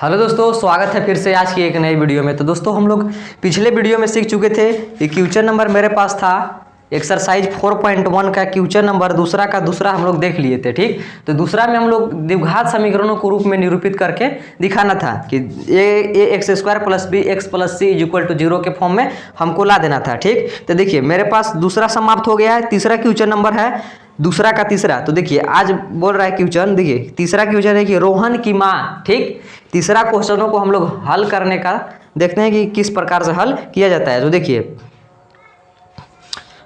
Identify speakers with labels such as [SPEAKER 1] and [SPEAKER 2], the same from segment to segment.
[SPEAKER 1] Hello दोस्तों, स्वागत है फिर से आज की एक नई वीडियो में। तो दोस्तों हम लोग पिछले वीडियो में सीख चुके थे कि क्वेश्चन नंबर मेरे पास था एक्सरसाइज 4.1 का क्वेश्चन नंबर दूसरा हम लोग देख लिए थे। ठीक, तो दूसरा में हम लोग द्विघात समीकरणों को रूप में निरूपित करके दिखाना था कि A X square plus B X plus C is equal to 0 के फॉर्म में हमको ला देना था। ठीक, तो देखिए मेरे पास दूसरा समाप्त हो गया है, तीसरा क्वेश्चन नंबर है दूसरा का तीसरा। तो देखिए आज बोल रहा है क्वेश्चन, देखिए तीसरा क्वेश्चन है कि रोहन की माँ। ठीक, तीसरा क्वेश्चनों को हम लोग हल करने का देखते हैं कि किस प्रकार से हल किया जाता है। तो देखिए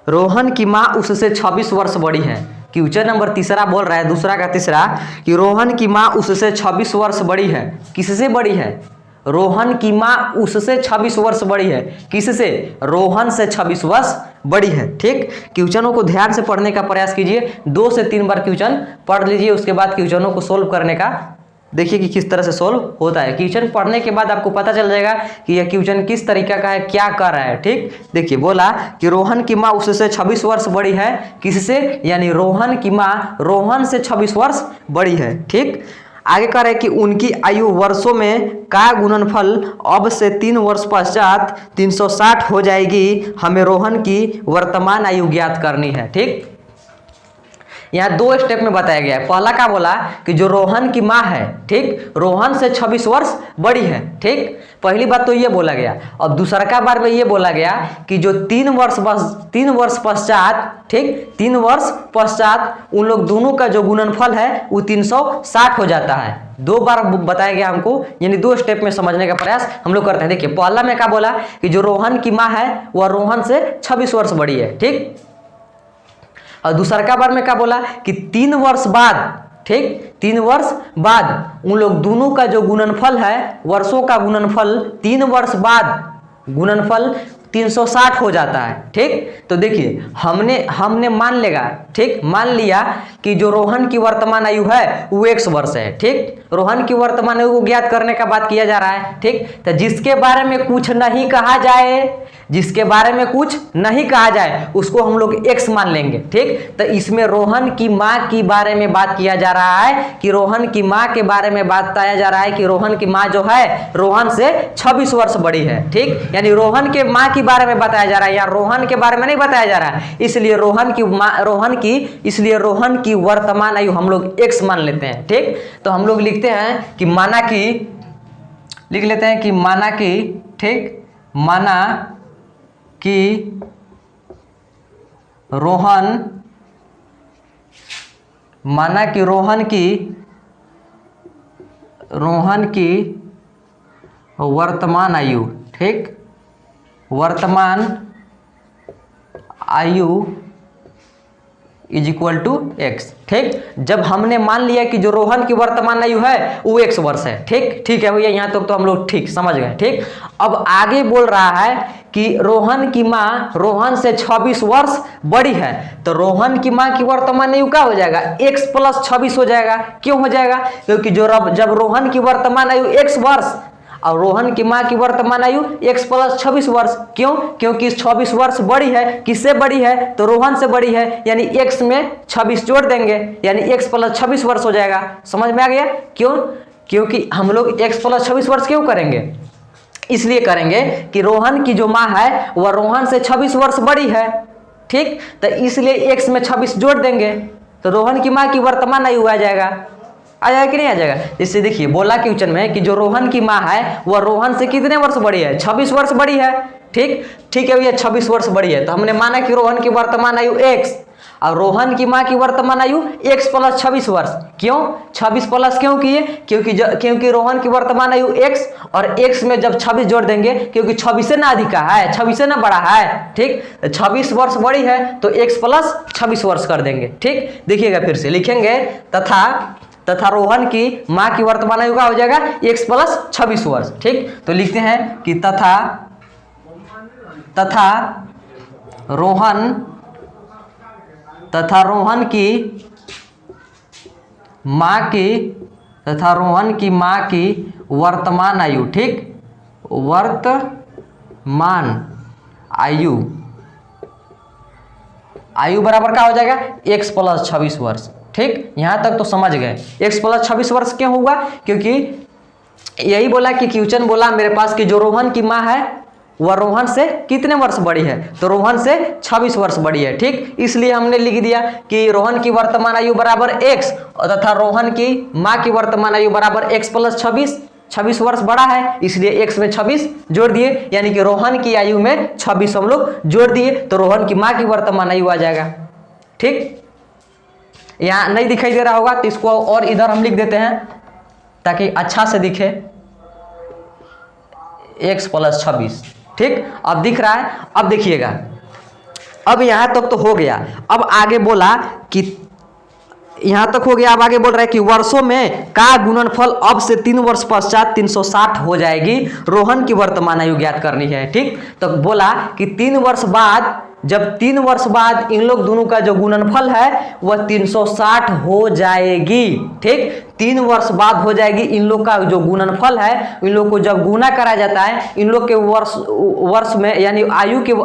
[SPEAKER 1] रोहन की माँ उससे 26 वर्ष बड़ी है। क्वेश्चन नंबर तीसरा बोल रहा है दूसरा का तीसरा कि रोहन की माँ उससे 26 वर्ष बड़ी है। किससे बड़ी है? रोहन की माँ उससे 26 वर्ष बड़ी है। किससे? रोहन से 26 वर्ष बड़ी है। ठीक, क्वेश्चनों को ध्यान से पढ़ने का प्रयास कीजिए, 2 से 3 बार क्वेश्चन पढ़ लीजिए, उसके बाद क्वेश्चनों को सोल्व करने का देखिए कि किस तरह से सोल्व होता है। क्वेश्चन पढ़ने के बाद आपको पता चल जाएगा कि यह क्वेश्चन किस तरीका का है, क्या कर रहा है। ठीक, देखिए बोला कि रोहन की माँ उससे 26 वर्ष बड़ी है। किससे? यानी रोहन की माँ रोहन से 26 वर्ष बड़ी है। ठीक, आगे कह रहे हैं कि उनकी आयु वर्षों में का गुणनफल अब से 3 वर्ष पश्चात 360 हो जाएगी। हमें रोहन की वर्तमान आयु ज्ञात करनी है। ठीक, यहाँ 2 स्टेप में बताया गया है। पहला का बोला कि जो रोहन की माँ है, ठीक, रोहन से 26 वर्ष बड़ी है। ठीक, पहली बात तो ये बोला गया। अब दूसरा का बार में ये बोला गया कि जो 3 वर्ष पश्चात, ठीक, 3 वर्ष पश्चात उन लोग दोनों का जो गुणनफल है वो 360 हो जाता है। 2 बार बताया गया हमको, यानी 2 स्टेप में समझने का प्रयास हम लोग करते हैं। देखिए पहला में क्या बोला कि जो रोहन की माँ है वह रोहन से 26 वर्ष बड़ी है। ठीक, और दूसरा का बार में क्या बोला कि 3 वर्ष बाद, ठीक, 3 वर्ष बाद उन लोग दोनों का जो गुणनफल है, वर्षों का गुणनफल 3 वर्ष बाद गुणनफल 360 हो जाता है। ठीक, तो देखिए हमने मान लेगा, ठीक, मान लिया कि जो रोहन की वर्तमान आयु है वो 1 वर्ष है। ठीक, रोहन की वर्तमान आयु को ज्ञात करने का बात किया जा रहा है। ठीक, तो जिसके बारे में कुछ नहीं कहा जाए, जिसके बारे में कुछ नहीं कहा जाए उसको हम लोग x मान लेंगे। ठीक, तो इसमें रोहन की माँ के बारे में बात किया जा रहा है कि रोहन की माँ के बारे में बताया जा रहा है कि रोहन की माँ जो है रोहन से 26 वर्ष बड़ी है। ठीक, यानी रोहन के माँ के बारे में बताया जा रहा है, या रोहन के बारे में नहीं बताया जा रहा है, इसलिए रोहन की वर्तमान आयु हम लोग x मान लेते हैं। ठीक, तो हम लोग लिखते हैं कि माना की, लिख लेते हैं कि माना की, ठीक, माना कि रोहन की वर्तमान आयु, ठीक, वर्तमान आयु इज इक्वल टू x। ठीक, जब हमने मान लिया कि जो रोहन की वर्तमान आयु है वो 1 वर्ष है। ठीक है भैया, यहाँ तक तो हम लोग ठीक समझ गए। ठीक, अब आगे बोल रहा है कि रोहन की माँ रोहन से 26 वर्ष बड़ी है, तो रोहन की माँ की वर्तमान आयु क्या हो जाएगा? x प्लस 26 हो जाएगा। क्यों हो जाएगा? क्योंकि जब रोहन की वर्तमान आयु 1 वर्ष और रोहन की माँ की वर्तमान आयु x प्लस 26 वर्ष। क्यों? क्योंकि 26 वर्ष बड़ी है। किससे बड़ी है? तो रोहन से बड़ी है, यानी x में 26 जोड़ देंगे, यानी x प्लस 26 वर्ष हो जाएगा। समझ में आ गया? क्यों? क्योंकि हम लोग x प्लस 26 वर्ष क्यों करेंगे? इसलिए करेंगे कि रोहन की जो माँ है वह रोहन से 26 वर्ष बड़ी है। ठीक, तो इसलिए x में 26 जोड़ देंगे तो रोहन की माँ की वर्तमान आयु आ जाएगा कि नहीं आ जाएगा? इससे देखिए बोला क्वेश्चन में कि जो रोहन की माँ है वह रोहन से कितने वर्ष बड़ी है? 26 वर्ष बड़ी है। ठीक है भैया, 26 वर्ष बड़ी है, तो हमने माना कि रोहन की वर्तमान आयु x और रोहन की माँ की वर्तमान आयु x प्लस 26 वर्ष। क्यों 26 प्लस क्यों किए? क्योंकि रोहन की वर्तमान आयु x और x में जब 26 जोड़ देंगे, क्योंकि 26 से ना अधिका है, 26 से ना बड़ा है। ठीक, 26 वर्ष बड़ी है तो x प्लस 26 वर्ष कर देंगे। ठीक, देखिएगा फिर से लिखेंगे तथा रोहन की माँ की वर्तमान आयु का हो जाएगा x प्लस 26 वर्ष। ठीक, तो लिखते हैं कि रोहन की माँ की वर्तमान आयु, ठीक, वर्तमान आयु बराबर क्या हो जाएगा? x प्लस 26 वर्ष। ठीक, यहां तक तो समझ गए। x प्लस 26 वर्ष क्यों होगा? क्योंकि यही बोला कि क्वेश्चन बोला मेरे पास कि जो रोहन की माँ है वह रोहन से कितने वर्ष बड़ी है, तो रोहन से 26 वर्ष बड़ी है। ठीक, इसलिए हमने लिख दिया कि रोहन की वर्तमान आयु बराबर x तथा रोहन की माँ की वर्तमान आयु बराबर x प्लस 26 वर्ष बड़ा है, इसलिए x में 26 जोड़ दिए, यानी कि रोहन की आयु में 26 हम लोग जोड़ दिए, तो रोहन की माँ की वर्तमान आयु आ जाएगा। ठीक, यहाँ नहीं दिखाई दे रहा होगा तो इसको और इधर हम लिख देते हैं ताकि अच्छा से दिखे, x प्लस 26। ठीक, अब दिख रहा है। अब देखिएगा, अब यहां तक तो हो गया। अब आगे बोला कि यहां तक हो गया, अब आगे बोल रहा है कि वर्षों में का गुणनफल अब से 3 वर्ष पश्चात 360 हो जाएगी, रोहन की वर्तमान आयु ज्ञात करनी है। ठीक, तो बोला कि 3 वर्ष बाद, जब 3 वर्ष बाद इन लोग दोनों का जो गुणनफल है वह 360 हो जाएगी। ठीक, 3 वर्ष बाद हो जाएगी। इन लोग का जो गुणनफल है, इन लोग को जब गुना कराया जाता है, इन लोग के वर्ष में यानी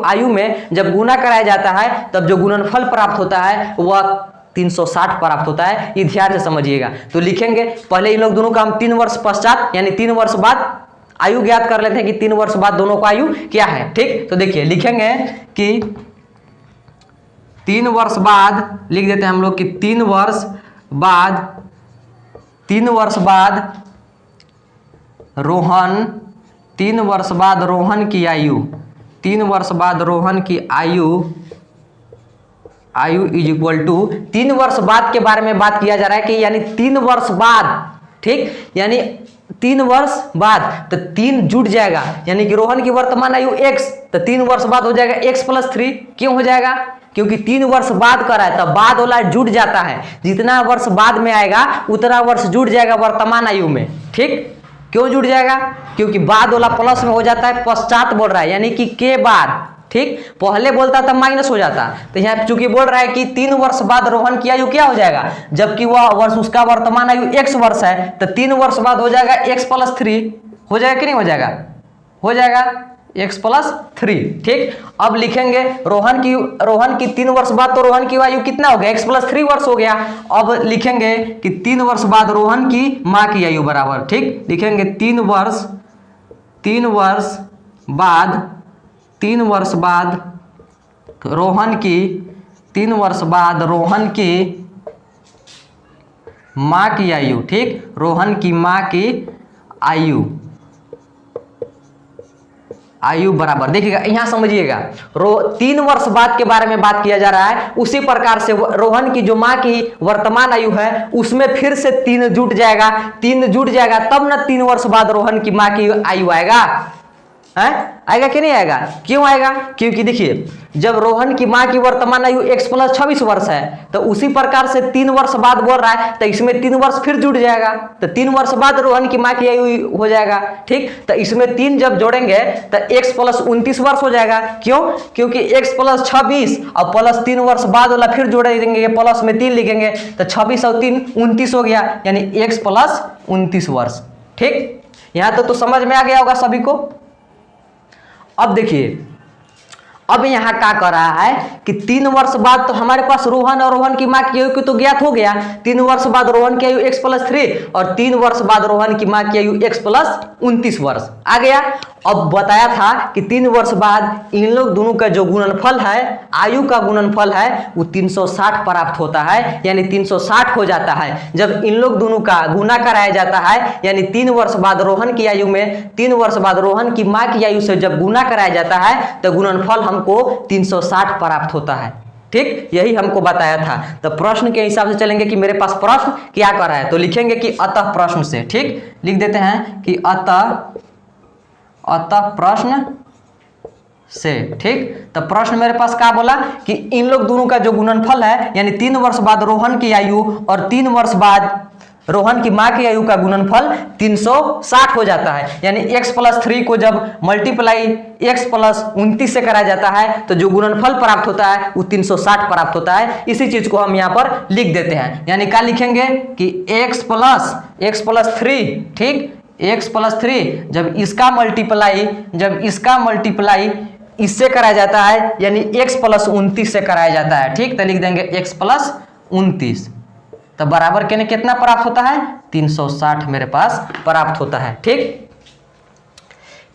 [SPEAKER 1] आयु में जब गुना कराया जाता है तब जो गुणनफल प्राप्त होता है वह 360 प्राप्त होता है। ये ध्यान से समझिएगा। तो लिखेंगे पहले इन लोग दोनों का हम 3 वर्ष पश्चात यानी 3 वर्ष बाद आयु ज्ञात कर लेते हैं कि 3 वर्ष बाद दोनों का आयु क्या है। ठीक, तो देखिए लिखेंगे कि 3 वर्ष बाद, लिख देते हैं हम लोग कि 3 वर्ष बाद रोहन, 3 वर्ष बाद रोहन की आयु, 3 वर्ष बाद रोहन की आयु इज इक्वल टू 3 वर्ष बाद के बारे में बात किया जा रहा है कि यानी 3 वर्ष बाद। ठीक, यानी 3 वर्ष बाद तो 3 जुड़ जाएगा, यानी कि रोहन की वर्तमान आयु x, तो 3 वर्ष बाद हो जाएगा x प्लस 3। क्यों हो जाएगा? क्योंकि 3 वर्ष बाद कर रहा है, तो बाद वाला जुड़ जाता है, जितना वर्ष बाद में आएगा उतना वर्ष जुड़ जाएगा वर्तमान आयु में। ठीक, क्यों जुड़ जाएगा? क्योंकि बाद वाला प्लस में हो जाता है, पश्चात बोल रहा है यानी कि के बाद। ठीक, पहले बोलता था माइनस हो जाता, तो यहाँ चूंकि बोल रहा है कि 3 वर्ष बाद रोहन की आयु क्या हो जाएगा, जबकि वह वर्ष उसका वर्तमान आयु x वर्ष है, तो 3 वर्ष बाद हो जाएगा x प्लस 3। हो जाएगा कि नहीं हो जाएगा? हो जाएगा x प्लस 3। ठीक, अब लिखेंगे रोहन की 3 वर्ष बाद तो रोहन की आयु कितना हो गया, x प्लस 3 वर्ष हो गया। अब लिखेंगे कि 3 वर्ष बाद रोहन की माँ की आयु बराबर। ठीक, लिखेंगे 3 वर्ष बाद रोहन की माँ की आयु। ठीक, रोहन की माँ की आयु बराबर, देखिएगा यहां समझिएगा, 3 वर्ष बाद के बारे में बात किया जा रहा है, उसी प्रकार से रोहन की जो माँ की वर्तमान आयु है उसमें फिर से 3 जुट जाएगा, 3 जुट जाएगा तब ना 3 वर्ष बाद रोहन की माँ की आयु आएगा। आएगा कि नहीं आएगा? क्यों आएगा? क्योंकि देखिए जब रोहन की माँ की वर्तमान आयु x प्लस 26 वर्ष है, तो उसी प्रकार से 3 वर्ष बाद बोल रहा है, तो इसमें 3 वर्ष फिर जुड़ जाएगा, तो 3 वर्ष बाद रोहन की माँ की आयु हो जाएगा। ठीक, तो इसमें 3 जब जोड़ेंगे तो x प्लस 29 वर्ष हो जाएगा। क्यों? क्योंकि x प्लस 26 और प्लस 3 वर्ष बाद वाला फिर जोड़ देंगे, प्लस में 3 लिखेंगे, तो 26 और 3 29 हो गया, यानी x प्लस 29 वर्ष। ठीक, यहाँ तो समझ में आ गया होगा सभी को। अब देखिए, अब यहाँ क्या कर रहा है कि 3 वर्ष बाद तो हमारे पास रोहन और रोहन की माँ की आयु तो ज्ञात हो गया, 3 वर्ष बाद रोहन की आयु x प्लस 3 और 3 वर्ष बाद रोहन की माँ की आयु x प्लस 29 वर्ष आ गया। अब बताया था कि 3 वर्ष बाद इन लोग दोनों का जो गुणनफल है, आयु का गुणनफल है, वो 360 प्राप्त होता है, यानी 360 हो जाता है जब इन लोग दोनों का गुना कराया जाता है, यानी 3 वर्ष बाद रोहन की आयु में 3 वर्ष बाद रोहन की माँ की आयु से जब गुना कराया जाता है तो गुणनफल हमको 360 प्राप्त होता है। ठीक, यही हमको बताया था। तो प्रश्न के हिसाब से चलेंगे कि मेरे पास प्रश्न क्या कर रहा है, तो लिखेंगे कि अतः प्रश्न से। ठीक, लिख देते हैं कि अतः प्रश्न से। ठीक, तो प्रश्न मेरे पास क्या बोला कि इन लोग दोनों का जो गुणनफल है, यानी 3 वर्ष बाद रोहन की आयु और 3 वर्ष बाद रोहन की माँ की आयु का गुणनफल 360 हो जाता है, यानी x प्लस 3 को जब मल्टीप्लाई x प्लस 29 से कराया जाता है तो जो गुणनफल प्राप्त होता है वो 360 प्राप्त होता है। इसी चीज को हम यहाँ पर लिख देते हैं, यानी क्या लिखेंगे कि x प्लस 3। ठीक, x प्लस 3 जब इसका मल्टीप्लाई इससे कराया जाता है, यानी x प्लस 29 से कराया जाता है। ठीक, तो लिख देंगे x प्लस 29, तो बराबर के ने कितना प्राप्त होता है 360 मेरे पास प्राप्त होता है। ठीक,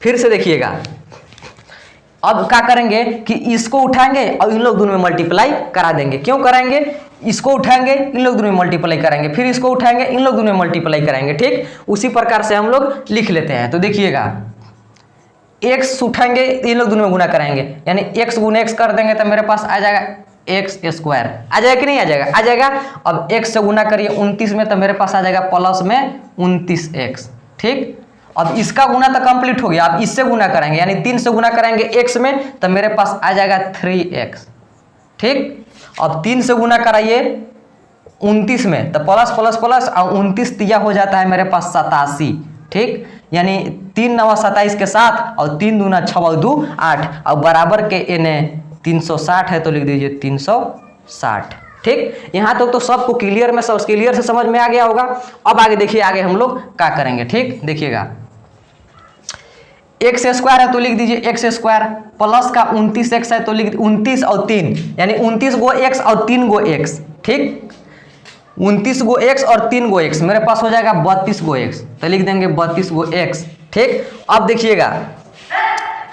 [SPEAKER 1] फिर से देखिएगा, अब क्या करेंगे कि इसको उठाएंगे और इन लोग दोनों में मल्टीप्लाई करा देंगे। क्यों कराएंगे, इसको उठाएंगे इन लोग दोनों में मल्टीप्लाई कराएंगे, फिर इसको उठाएंगे इन लोग दोनों में मल्टीप्लाई कराएंगे। ठीक, उसी प्रकार से हम लोग लिख लेते हैं। तो देखिएगा x उठाएंगे इन लोग दोनों में गुना कराएंगे, यानी x गुना x कर देंगे तो मेरे पास आ जाएगा एक्स स्क्वायर। आ जाएगा कि नहीं आ जाएगा, आ जाएगा। अब x से गुना करिए 29 में तो मेरे पास आ जाएगा प्लस में 29x। ठीक, अब इसका गुना तो कंप्लीट हो गया, अब इससे गुना करेंगे यानी 3 से गुना करेंगे x में तो मेरे पास आ जाएगा 3x। ठीक, अब 3 से गुना कराइए 29 में तो प्लस प्लस प्लस और 29 तिया हो जाता है मेरे पास 87। ठीक, यानी 3 9 27 के साथ और 3 दूना 6 2 8 और बराबर के एने 360 है तो लिख दीजिए 360। ठीक, यहाँ तक तो सबको क्लियर में सब क्लियर से समझ में आ गया होगा। अब आगे देखिए, आगे हम लोग क्या करेंगे। ठीक, देखिएगा एक्स स्क्वायर है तो लिख दीजिए एक्स स्क्वायर, प्लस का 29x है तो लिख 29 और 3 यानी 29 गो x और 3 गो x। ठीक, 29 गो x और 3 गो x मेरे पास हो जाएगा 32 गो x, तो लिख देंगे 32 गो x। ठीक, अब देखिएगा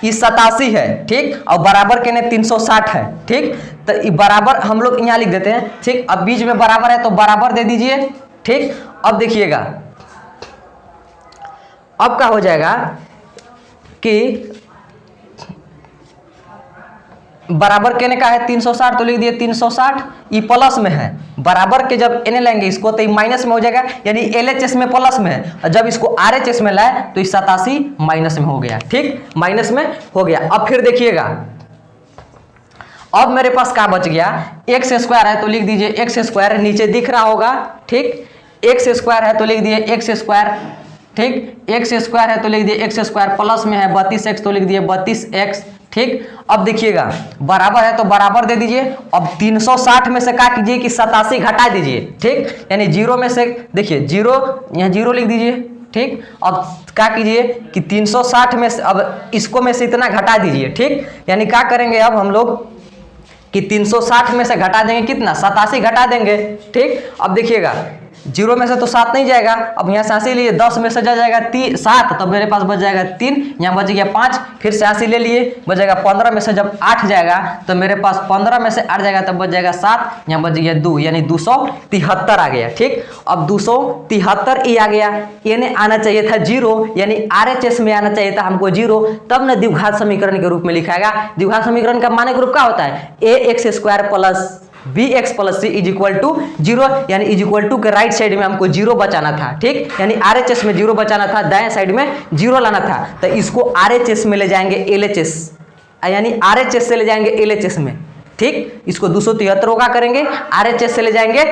[SPEAKER 1] ये 87 है। ठीक, और बराबर के ने 360 है। ठीक, तो बराबर हम लोग यहाँ लिख देते हैं। ठीक, अब बीच में बराबर है तो बराबर दे दीजिए। ठीक, अब देखिएगा अब क्या हो जाएगा कि बराबर के ने का है 360 तो लिख दिए 360, ये प्लस में है। बराबर के जब एने लेंगे इसको तो ये माइनस में हो जाएगा, यानी LHS में प्लस में है, और जब इसको RHS में लाए तो ये 87 माइनस में हो गया। ठीक, माइनस में हो गया। अब फिर देखिएगा, अब मेरे पास क्या बच गया, एक्स स्क्वायर है तो लिख दीजिए एक्स स्क्वायर, नीचे दिख रहा होगा। ठीक, एक्स स्क्वायर है तो लिख दिए एक्स स्क्वायर। ठीक, एक्स स्क्वायर है तो लिख दिए एक्स स्क्वायर, प्लस में है 32x तो लिख दिए 32x। ठीक, अब देखिएगा बराबर है तो बराबर दे दीजिए। अब 360 में से क्या कीजिए कि 87 घटा दीजिए। ठीक, यानी 0 में से देखिए 0, यहाँ 0 लिख दीजिए। ठीक, अब क्या कीजिए कि 360 में से अब इसको में से इतना घटा दीजिए। ठीक, यानी क्या करेंगे अब हम लोग कि 360 में से घटा देंगे कितना 87 घटा देंगे। ठीक, अब देखिएगा 0 में से तो 7 नहीं जाएगा, अब यहाँ से 80 लिए 10 में से जा जाएगा 7, तब मेरे पास बच जाएगा 3, यहाँ बच गया 5, फिर से 80 ले लिए बच जाएगा 15 में से जब 8 जाएगा तो मेरे पास 15 में से 8 जाएगा तब बच जाएगा 7, यहाँ बच गया 2 यानी 273 आ गया। ठीक, अब 273 ये आ गया, ये आना चाहिए था 0 यानी RHS में आना चाहिए था हमको 0, तब न द्विघात समीकरण के रूप में लिखाएगा। द्विघात समीकरण का मानक रूप क्या होता है ax² plus bx plus c is equal to 0, यानी इज इक्वल टू के राइट साइड में हमको 0 बचाना था। ठीक, यानी RHS में 0 बचाना था, दाएं साइड में 0 लाना था, तो इसको RHS में ले जाएंगे LHS, यानी RHS से ले जाएंगे LHS में। ठीक, इसको 273 होगा करेंगे, RHS से ले जाएंगे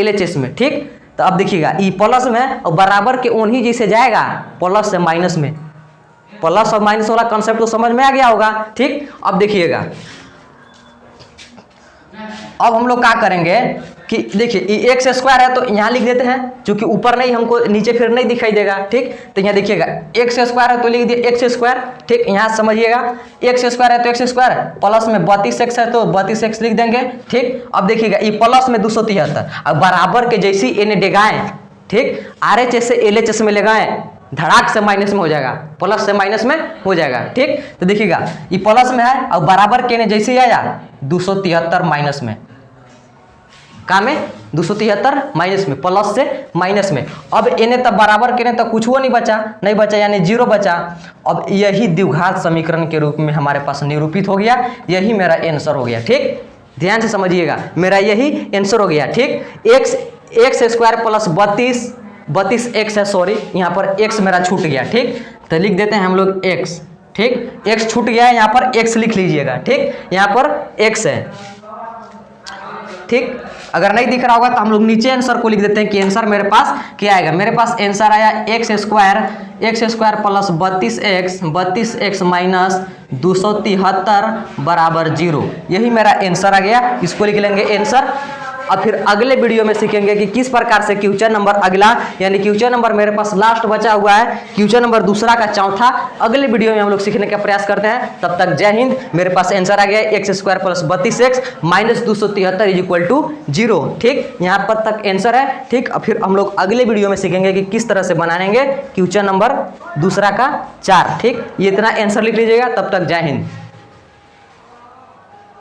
[SPEAKER 1] LHS में। ठीक, तो अब देखिएगा ये प्लस में और बराबर के उन्हीं जैसे जाएगा प्लस से माइनस में, प्लस और माइनस वाला कंसेप्ट तो समझ में आ गया होगा। ठीक, अब देखिएगा अब हम लोग क्या करेंगे कि देखिए ये एक्स स्क्वायर है तो यहाँ लिख देते हैं, क्योंकि ऊपर नहीं हमको नीचे फिर नहीं दिखाई देगा। ठीक, तो यहाँ देखिएगा एक्स स्क्वायर है तो लिख दिए एक्स स्क्वायर। ठीक, यहाँ समझिएगा एक्स स्क्वायर है तो एक्स स्क्वायर, प्लस में 32x है तो 32x लिख देंगे। ठीक, अब देखिएगा ये प्लस में 273 अब बराबर के जैसी इन्हें डेगाएं। ठीक, RHS से LHS में ले गए धड़ाक से माइनस में हो जाएगा, प्लस से माइनस में हो जाएगा। ठीक, तो देखिएगा ये प्लस में है और बराबर के ने जैसे आया 273 माइनस में, का में 273 माइनस में, प्लस से माइनस में। अब इन्हें तब बराबर के ने तो कुछ वो नहीं बचा यानी 0 बचा। अब यही द्विघात समीकरण के रूप में हमारे पास निरूपित हो गया, यही मेरा आंसर हो गया। ठीक, ध्यान से समझिएगा, मेरा यही आंसर हो गया। ठीक, एक्स स्क्वायर प्लस 32x है, सॉरी यहाँ पर x मेरा छूट गया। ठीक, तो लिख देते हैं हम लोग x। ठीक, x छूट गया है, यहाँ पर x लिख लीजिएगा। ठीक, यहाँ पर x है। ठीक, अगर नहीं दिख रहा होगा तो हम लोग नीचे आंसर को लिख देते हैं कि आंसर मेरे पास क्या आएगा। मेरे पास आंसर आया x square plus 32x minus 273 बराबर 0, यही मेरा आंसर आ गया। इसको लिख लेंगे आंसर। और फिर अगले वीडियो में सीखेंगे कि किस प्रकार से क्वेश्चन नंबर अगला, यानी क्वेश्चन नंबर मेरे पास लास्ट बचा हुआ है, क्वेश्चन नंबर दूसरा का चौथा, अगले वीडियो में हम लोग सीखने का प्रयास करते हैं। तब तक जय हिंद। मेरे पास आंसर आ गया x² + 32x - 273 = 0। ठीक, यहाँ पर तक आंसर है। ठीक, और फिर हम लोग अगले वीडियो में सीखेंगे कि किस तरह से बनाएंगे क्वेश्चन नंबर दूसरा का 4। ठीक, ये इतना आंसर लिख लीजिएगा। तब तक जय हिंद।